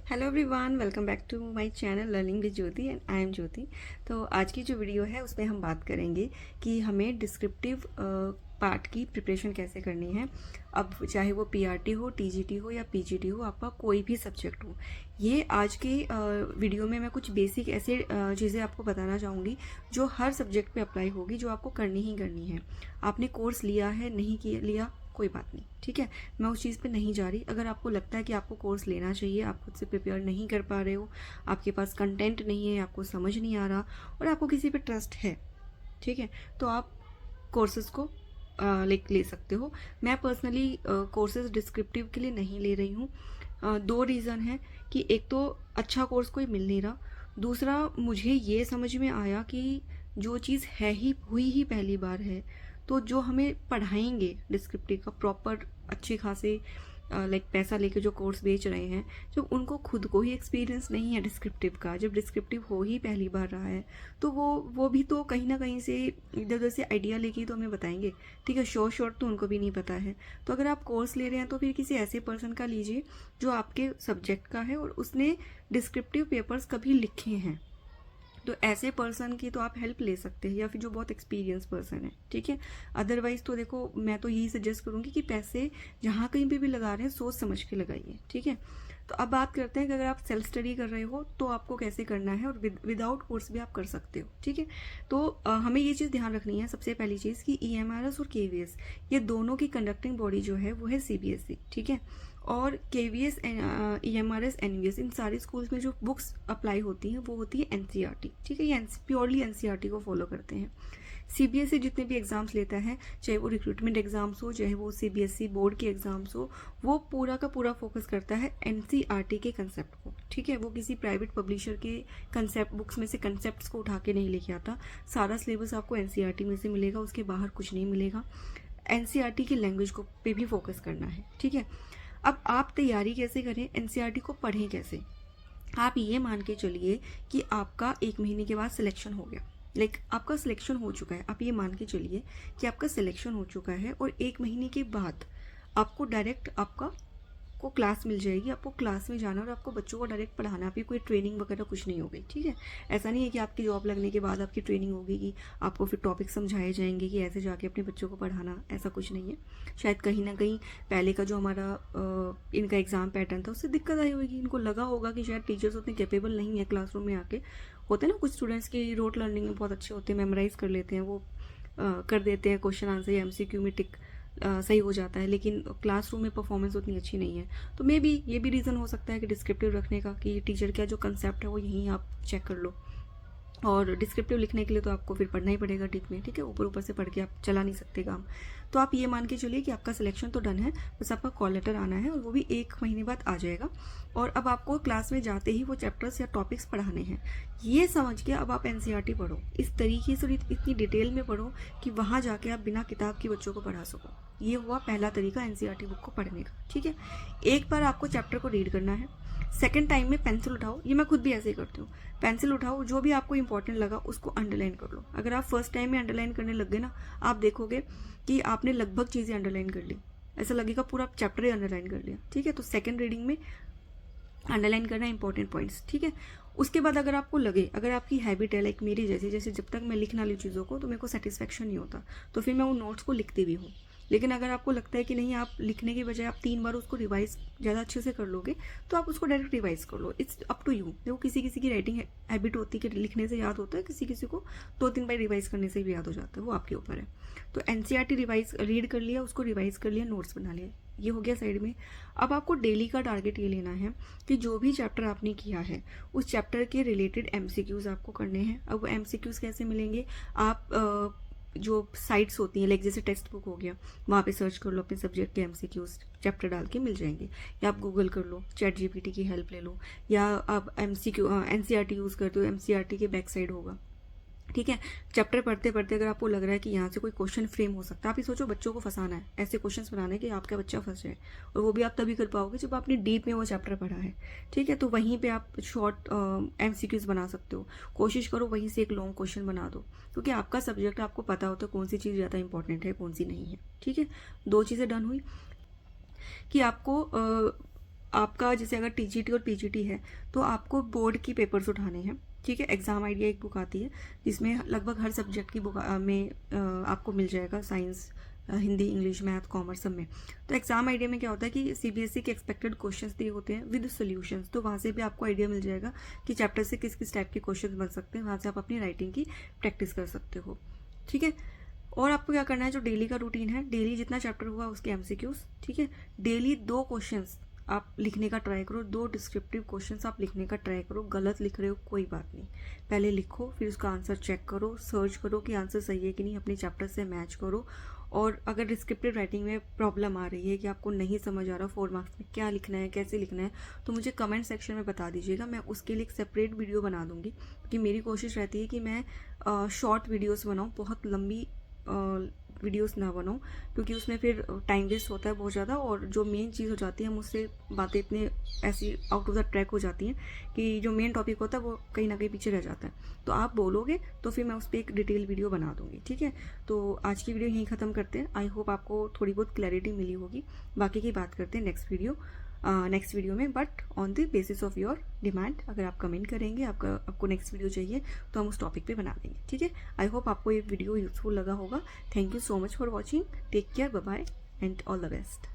Hello everyone, welcome back to my channel learning with Jyoti and I am Jyoti. तो आज की जो वीडियो है उसमें हम बात करेंगे कि हमें डिस्क्रिप्टिव पार्ट की प्रिपरेशन कैसे करनी है। अब चाहे वो पीआरटी हो, टीजीटी हो या पीजीटी हो, आपका कोई भी सब्जेक्ट हो। ये आज के वीडियो में मैं कुछ बेसिक ऐसे चीज़ें आपको बताना चाहूँगी जो हर सब्जेक्ट पे अप्लाई होगी, जो आपको करनी ही करनी है। आपने कोर्स लिया है, नहीं किया लिया, कोई बात नहीं, ठीक है। मैं उस चीज़ पे नहीं जा रही। अगर आपको लगता है कि आपको कोर्स लेना चाहिए, आप खुद से प्रिपेयर नहीं कर पा रहे हो, आपके पास कंटेंट नहीं है, आपको समझ नहीं आ रहा और आपको किसी पे ट्रस्ट है, ठीक है, तो आप कोर्सेज को ले सकते हो। मैं पर्सनली कोर्सेज डिस्क्रिप्टिव के लिए नहीं ले रही हूँ। दो रीज़न है कि एक तो अच्छा कोर्स कोई मिल नहीं रहा, दूसरा मुझे ये समझ में आया कि जो चीज़ है ही हुई ही पहली बार है, तो जो हमें पढ़ाएंगे डिस्क्रिप्टिव का प्रॉपर अच्छे खासे लाइक पैसा लेके जो कोर्स बेच रहे हैं, जब उनको खुद को ही एक्सपीरियंस नहीं है डिस्क्रिप्टिव का, जब डिस्क्रिप्टिव हो ही पहली बार रहा है, तो वो भी तो कहीं ना कहीं से इधर उधर से आइडिया लेके ही तो हमें बताएंगे, ठीक है। शॉर्ट तो उनको भी नहीं पता है। तो अगर आप कोर्स ले रहे हैं तो फिर किसी ऐसे पर्सन का लीजिए जो आपके सब्जेक्ट का है और उसने डिस्क्रिप्टिव पेपर्स कभी लिखे हैं। तो ऐसे पर्सन की तो आप हेल्प ले सकते हैं, या फिर जो बहुत एक्सपीरियंस पर्सन है, ठीक है। अदरवाइज तो देखो, मैं तो यही सजेस्ट करूंगी कि पैसे जहाँ कहीं पे भी लगा रहे हैं सोच समझ के लगाइए, ठीक है। तो अब बात करते हैं कि अगर आप सेल्फ स्टडी कर रहे हो तो आपको कैसे करना है, और विदाउट कोर्स भी आप कर सकते हो, ठीक है। तो हमें ये चीज़ ध्यान रखनी है, सबसे पहली चीज़ कि ईएमआरएस और केवीएस, ये दोनों की कंडक्टिंग बॉडी जो है वो है सीबीएसई, ठीक है। और केवीएस, ईएमआरएस, एनवीएस, इन सारी स्कूल्स में जो बुक्स अप्लाई होती हैं वो होती है एनसीईआरटी, ठीक है। ये प्योरली एनसीईआरटी को फॉलो करते हैं। सीबीएसई जितने भी एग्जाम्स लेता है, चाहे वो रिक्रूटमेंट एग्जाम्स हो, चाहे वो सीबीएसई बोर्ड के एग्जाम्स हो, वो पूरा का पूरा फोकस करता है एनसीईआरटी के कंसेप्ट को, ठीक है। वो किसी प्राइवेट पब्लिशर के कंसेप्ट बुक्स में से कंसेप्ट को उठा के नहीं लेके आता। सारा सिलेबस आपको एनसीईआरटी में से मिलेगा, उसके बाहर कुछ नहीं मिलेगा। एनसीईआरटी की लैंग्वेज को पे भी फोकस करना है, ठीक है। अब आप तैयारी कैसे करें, एनसीईआरटी को पढ़ें कैसे। आप ये मान के चलिए कि आपका 1 महीने के बाद सिलेक्शन हो गया, लाइक आपका सिलेक्शन हो चुका है। आप ये मान के चलिए कि आपका सिलेक्शन हो चुका है और 1 महीने के बाद आपको डायरेक्ट आपका को क्लास मिल जाएगी, आपको क्लास में जाना और आपको बच्चों को डायरेक्ट पढ़ाना, आपकी कोई ट्रेनिंग वगैरह कुछ नहीं हो गई, ठीक है। ऐसा नहीं है कि आपकी जॉब लगने के बाद आपकी ट्रेनिंग होगी कि आपको फिर टॉपिक समझाए जाएंगे कि ऐसे जाके अपने बच्चों को पढ़ाना, ऐसा कुछ नहीं है। शायद कहीं ना कहीं पहले का जो हमारा इनका एग्ज़ाम पैटर्न था उससे दिक्कत आई होगी, इनको लगा होगा कि शायद टीचर्स उतने कैपेबल नहीं है क्लासरूम में आके। होते हैं ना कुछ स्टूडेंट्स की रोट लर्निंग में बहुत अच्छे होते हैं, मेमोराइज कर लेते हैं, वो कर देते हैं क्वेश्चन आंसर या एमसीक्यू में टिक सही हो जाता है, लेकिन क्लासरूम में परफॉर्मेंस उतनी अच्छी नहीं है। तो मे बी ये भी रीज़न हो सकता है कि डिस्क्रिप्टिव रखने का, कि टीचर का जो कंसेप्ट है वो यहीं आप चेक कर लो। और डिस्क्रिप्टिव लिखने के लिए तो आपको फिर पढ़ना ही पड़ेगा डीप में, ठीक है। ऊपर ऊपर से पढ़ के आप चला नहीं सकते काम। तो आप ये मान के चलिए कि आपका सिलेक्शन तो डन है, बस आपका कॉल लेटर आना है और वो भी 1 महीने बाद आ जाएगा। और अब आपको क्लास में जाते ही वो चैप्टर्स या टॉपिक्स पढ़ाने हैं। ये समझ के अब आप एनसीईआरटी पढ़ो, इस तरीके से इतनी डिटेल में पढ़ो कि वहाँ जाके आप बिना किताब के बच्चों को पढ़ा सको। ये हुआ पहला तरीका एनसीईआरटी बुक को पढ़ने का, ठीक है। एक बार आपको चैप्टर को रीड करना है, सेकेंड टाइम में पेंसिल उठाओ, ये मैं खुद भी ऐसे ही करती हूँ। पेंसिल उठाओ, जो भी आपको इंपॉर्टेंट लगा उसको अंडरलाइन कर लो। अगर आप फर्स्ट टाइम में अंडरलाइन करने लग गए ना, आप देखोगे कि आपने लगभग चीज़ें अंडरलाइन कर ली, ऐसा लगेगा पूरा चैप्टर ही अंडरलाइन कर लिया, ठीक है। तो सेकेंड रीडिंग में अंडरलाइन करना इंपॉर्टेंट पॉइंट्स, ठीक है। उसके बाद अगर आपको लगे, अगर आपकी हैबिट है लाइक मेरी जैसे, जैसे जब तक मैं लिख ना ली चीज़ों को तो मेरे को सेटिस्फेक्शन नहीं होता, तो फिर मैं उन नोट्स को लिखती भी हूँ। लेकिन अगर आपको लगता है कि नहीं, आप लिखने के बजाय आप 3 बार उसको रिवाइज ज़्यादा अच्छे से कर लोगे, तो आप उसको डायरेक्ट रिवाइज कर लो। It's up to you. देखो, किसी किसी की राइटिंग हैबिट होती है कि लिखने से याद होता है, किसी किसी को 2-3 बार रिवाइज करने से भी याद हो जाता है, वो आपके ऊपर है। तो एनसीईआरटी रिवाइज रीड कर लिया, उसको रिवाइज कर लिया, नोट्स बना लिया, ये हो गया साइड में। अब आपको डेली का टारगेट ये लेना है कि जो भी चैप्टर आपने किया है उस चैप्टर के रिलेटेड एमसीक्यूज आपको करने हैं। अब वो एमसीक्यूज कैसे मिलेंगे, आप जो साइट्स होती हैं, लाइक जैसे टेक्स्ट बुक हो गया, वहाँ पे सर्च कर लो, अपने सब्जेक्ट के एमसीक्यूज चैप्टर डाल के मिल जाएंगे। या आप गूगल कर लो, चैट जीपीटी की हेल्प ले लो, या आप एनसीईआरटी यूज़ करते हो, एमसीईआरटी के बैक साइड होगा, ठीक है। चैप्टर पढ़ते पढ़ते अगर आपको लग रहा है कि यहाँ से कोई क्वेश्चन फ्रेम हो सकता है, आप ही सोचो बच्चों को फंसाना है, ऐसे क्वेश्चंस बनाने कि आपका बच्चा फंस जाए, और वो भी आप तभी कर पाओगे जब आपने डीप में वो चैप्टर पढ़ा है, ठीक है। तो वहीं पे आप शॉर्ट एमसीक्यूज बना सकते हो। कोशिश करो वहीं से एक लॉन्ग क्वेश्चन बना दो, क्योंकि आपका सब्जेक्ट, आपको पता होता है कौन सी चीज़ ज़्यादा इंपॉर्टेंट है, कौन सी नहीं है, ठीक है। 2 चीज़ें डन हुई कि आपको आपका जैसे अगर टीजीटी और पीजीटी है तो आपको बोर्ड की पेपर्स उठाने हैं, ठीक है। एग्ज़ाम आइडिया एक बुक आती है जिसमें लगभग हर सब्जेक्ट की बुक में आपको मिल जाएगा, science, Hindi, English, math, commerce सब में। तो एग्ज़ाम आइडिया में क्या होता है कि सीबीएसई के एक्सपेक्टेड क्वेश्चंस दिए होते हैं विद सॉल्यूशंस, तो वहाँ से भी आपको आइडिया मिल जाएगा कि चैप्टर से किस किस टाइप के क्वेश्चन बन सकते हैं। वहाँ से आप अपनी राइटिंग की प्रैक्टिस कर सकते हो, ठीक है। और आपको क्या करना है, जो डेली का रूटीन है, डेली जितना चैप्टर हुआ उसके एमसीक्यूज, ठीक है। डेली 2 क्वेश्चंस आप लिखने का ट्राई करो, 2 डिस्क्रिप्टिव क्वेश्चंस आप लिखने का ट्राई करो। गलत लिख रहे हो कोई बात नहीं, पहले लिखो, फिर उसका आंसर चेक करो, सर्च करो कि आंसर सही है कि नहीं, अपने चैप्टर से मैच करो। और अगर डिस्क्रिप्टिव राइटिंग में प्रॉब्लम आ रही है कि आपको नहीं समझ आ रहा 4 मार्क्स में क्या लिखना है, कैसे लिखना है, तो मुझे कमेंट सेक्शन में बता दीजिएगा। मैं उसके लिए एक सेपरेट वीडियो बना दूंगी, क्योंकि मेरी कोशिश रहती है कि मैं शॉर्ट वीडियोस बनाऊँ, बहुत लंबी वीडियोस ना बनाऊँ, क्योंकि उसमें फिर टाइम वेस्ट होता है बहुत ज़्यादा, और जो मेन चीज़ हो जाती है मुझसे बातें इतने ऐसी आउट ऑफ द ट्रैक हो जाती हैं कि जो मेन टॉपिक होता है वो कहीं ना कहीं पीछे रह जाता है। तो आप बोलोगे तो फिर मैं उस पर एक डिटेल वीडियो बना दूँगी, ठीक है। तो आज की वीडियो यहीं ख़त्म करते हैं। आई होप आपको थोड़ी बहुत क्लैरिटी मिली होगी। बाकी की बात करते हैं नेक्स्ट वीडियो में, but on the basis of your demand. अगर आप कमेंट करेंगे आपको नेक्स्ट वीडियो चाहिए तो हम उस टॉपिक पे बना देंगे, ठीक है। आई होप आपको ये वीडियो यूजफुल लगा होगा। Thank you so much for watching. Take care, bye bye and all the best.